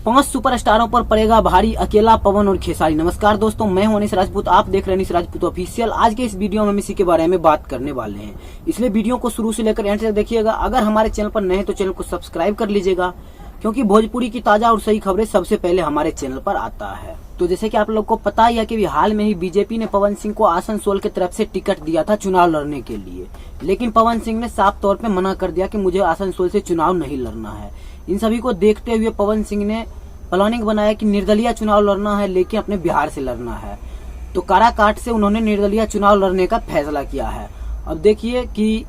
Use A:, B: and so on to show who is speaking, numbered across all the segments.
A: 5 सुपरस्टारों पर पड़ेगा भारी, अकेला पवन और खेसारी। नमस्कार दोस्तों, मैं हूं अनीश राजपूत, आप देख रहे हैं अनीश राजपूत ऑफिशियल। आज के इस वीडियो में हम इसी के बारे में बात करने वाले हैं, इसलिए वीडियो को शुरू से लेकर एंड तक देखिएगा। अगर हमारे चैनल पर नए हैं तो चैनल को सब्सक्राइब कर लीजिएगा, क्योंकि भोजपुरी की ताजा और सही खबरें सबसे पहले हमारे चैनल पर आता है। तो जैसे कि आप लोग को पता ही है कि हाल में ही बीजेपी ने पवन सिंह को आसनसोल की तरफ से टिकट दिया था चुनाव लड़ने के लिए, लेकिन पवन सिंह ने साफ तौर पे मना कर दिया कि मुझे आसनसोल से चुनाव नहीं लड़ना है। इन सभी को देखते हुए पवन सिंह ने प्लानिंग बनाया कि निर्दलीय चुनाव लड़ना है, लेकिन अपने बिहार से लड़ना है। तो काराकाट से उन्होंने निर्दलीय चुनाव लड़ने का फैसला किया है। अब देखिए कि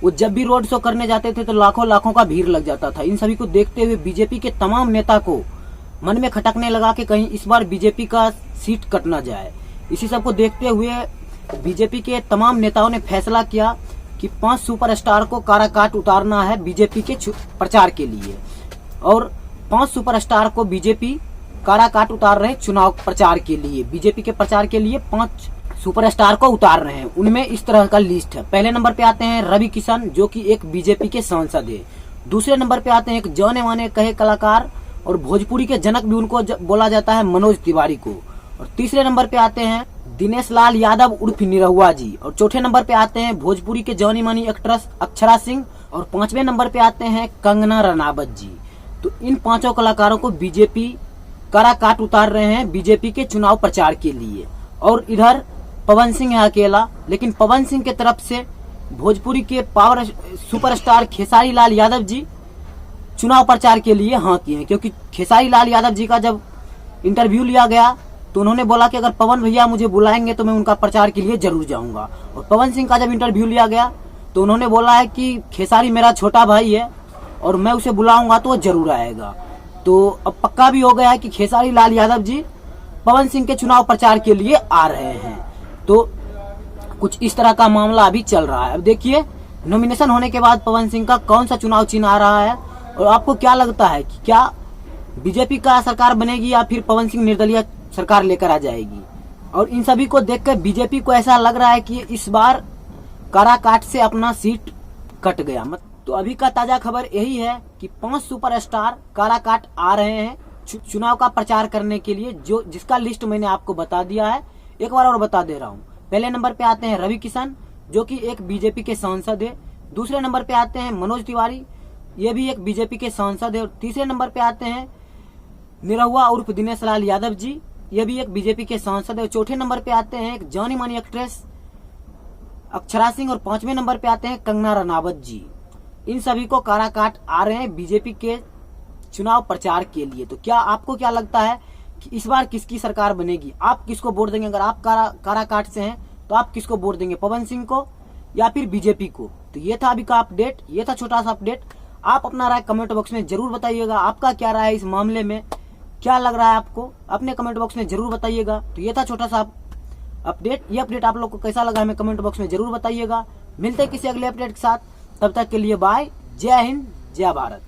A: वो जब भी रोड शो करने जाते थे तो लाखों लाखों का भीड़ लग जाता था। इन सभी को देखते हुए बीजेपी के तमाम नेता को मन में खटकने लगा कि कहीं इस बार बीजेपी का सीट कट ना जाए। इसी सब को देखते हुए बीजेपी के तमाम नेताओं ने फैसला किया कि 5 सुपरस्टार को काराकाट उतारना है बीजेपी के प्रचार के लिए। और 5 सुपरस्टार को बीजेपी काराकाट उतार रहे हैं चुनाव प्रचार के लिए। बीजेपी के प्रचार के लिए 5 सुपरस्टार को उतार रहे हैं। उनमें इस तरह का लिस्ट है। पहले नंबर पे आते हैं रवि किशन, जो कि एक बीजेपी के सांसद है। दूसरे नंबर पे आते हैं एक जाने माने कहे कलाकार और भोजपुरी के जनक भी उनको बोला जाता है, मनोज तिवारी को। और तीसरे नंबर पे आते हैं दिनेश लाल यादव उर्फ निरहुआ जी। और चौथे नंबर पे आते हैं भोजपुरी के जानी मानी एक्ट्रेस अक्षरा सिंह। और 5वें नंबर पे आते हैं कंगना रनावत जी। तो इन 5 कलाकारों को बीजेपी काराकाट उतार रहे हैं बीजेपी के चुनाव प्रचार के लिए। और इधर पवन सिंह है अकेला, लेकिन पवन सिंह के तरफ से भोजपुरी के पावर सुपरस्टार खेसारी लाल यादव जी चुनाव प्रचार के लिए हाँ किए हैं। क्योंकि खेसारी लाल यादव जी का जब इंटरव्यू लिया गया तो उन्होंने बोला कि अगर पवन भैया मुझे बुलाएंगे तो मैं उनका प्रचार के लिए जरूर जाऊंगा। और पवन सिंह का जब इंटरव्यू लिया गया तो उन्होंने बोला है कि खेसारी मेरा छोटा भाई है और मैं उसे बुलाऊंगा तो वो जरूर आएगा। तो अब पक्का भी हो गया है कि खेसारी लाल यादव जी पवन सिंह के चुनाव प्रचार के लिए आ रहे हैं। तो कुछ इस तरह का मामला अभी चल रहा है। अब देखिए नॉमिनेशन होने के बाद पवन सिंह का कौन सा चुनाव चिन्ह आ रहा है, और आपको क्या लगता है कि क्या बीजेपी का सरकार बनेगी या फिर पवन सिंह निर्दलीय सरकार लेकर आ जाएगी। और इन सभी को देखकर बीजेपी को ऐसा लग रहा है कि इस बार काराकाट से अपना सीट कट गया। तो अभी का ताजा खबर यही है कि 5 सुपरस्टार काराकाट आ रहे हैं चुनाव का प्रचार करने के लिए, जो जिसका लिस्ट मैंने आपको बता दिया है। एक बार और बता दे रहा हूँ। पहले नंबर पे आते हैं रवि किशन, जो कि एक बीजेपी के सांसद है। दूसरे नंबर पे आते हैं मनोज तिवारी, ये भी एक बीजेपी के सांसद है। और तीसरे नंबर पे आते हैं निरहुआ उर्फ दिनेश लाल यादव जी, ये भी एक बीजेपी के सांसद है। और चौथे नंबर पे आते हैं एक जानी मानी एक्ट्रेस अक्षरा सिंह। और 5वें नंबर पे आते हैं कंगना रनावत जी। इन सभी को काराकाट आ रहे हैं बीजेपी के चुनाव प्रचार के लिए। तो क्या आपको क्या लगता है कि इस बार किसकी सरकार बनेगी? आप किसको वोट देंगे? अगर आप काराकाट से हैं तो आप किसको वोट देंगे, पवन सिंह को या फिर बीजेपी को? तो ये था अभी का अपडेट, ये था छोटा सा अपडेट। आप अपना राय कमेंट बॉक्स में जरूर बताइएगा। आपका क्या राय है इस मामले में, क्या लग रहा है आपको, अपने कमेंट बॉक्स में जरूर बताइएगा। तो ये था छोटा सा अपडेट। ये अपडेट आप लोग को कैसा लगा हमें कमेंट बॉक्स में जरूर बताइएगा। मिलते हैं किसी अगले अपडेट के साथ, तब तक के लिए बाय। जय हिंद, जय भारत।